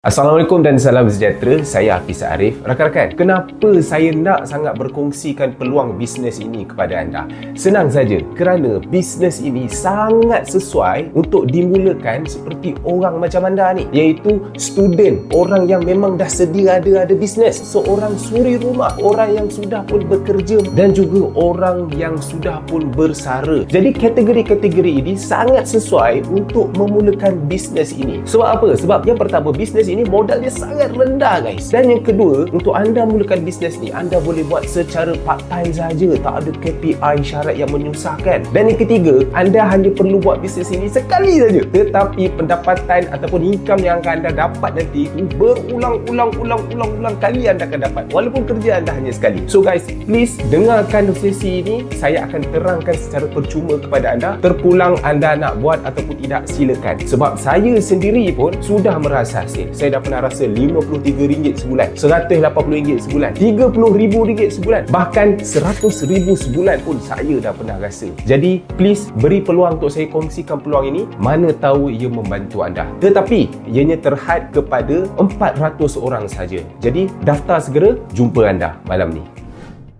Assalamualaikum dan salam sejahtera. Saya Hafiz Arif. Rakan-rakan, kenapa saya nak sangat berkongsikan peluang bisnes ini kepada anda? Senang saja, kerana bisnes ini sangat sesuai untuk dimulakan seperti orang macam anda ni, iaitu student, orang yang memang dah sedia ada bisnes, seorang suri rumah, orang yang sudah pun bekerja dan juga orang yang sudah pun bersara. Jadi kategori-kategori ini sangat sesuai untuk memulakan bisnes ini. Sebab apa? Sebab yang pertama, bisnes ini modal dia sangat rendah, guys. Dan yang kedua, untuk anda mulakan bisnes ni, anda boleh buat secara part time saja, tak ada KPI syarat yang menyusahkan. Dan yang ketiga, anda hanya perlu buat bisnes ini sekali saja, tetapi pendapatan ataupun income yang akan anda dapat nanti itu berulang-ulang kali anda akan dapat, walaupun kerja anda hanya sekali. So guys, please dengarkan sesi ini. Saya akan terangkan secara percuma kepada anda. Terpulang anda nak buat ataupun tidak, silakan. Sebab saya sendiri pun sudah merasa hasil. Saya dah pernah rasa RM53 sebulan, RM180 sebulan, RM30,000 sebulan, bahkan RM100,000 sebulan pun saya dah pernah rasa. Jadi please beri peluang untuk saya kongsikan peluang ini. Mana tahu ia membantu anda. Tetapi ianya terhad kepada 400 orang saja. Jadi daftar segera, jumpa anda malam ni.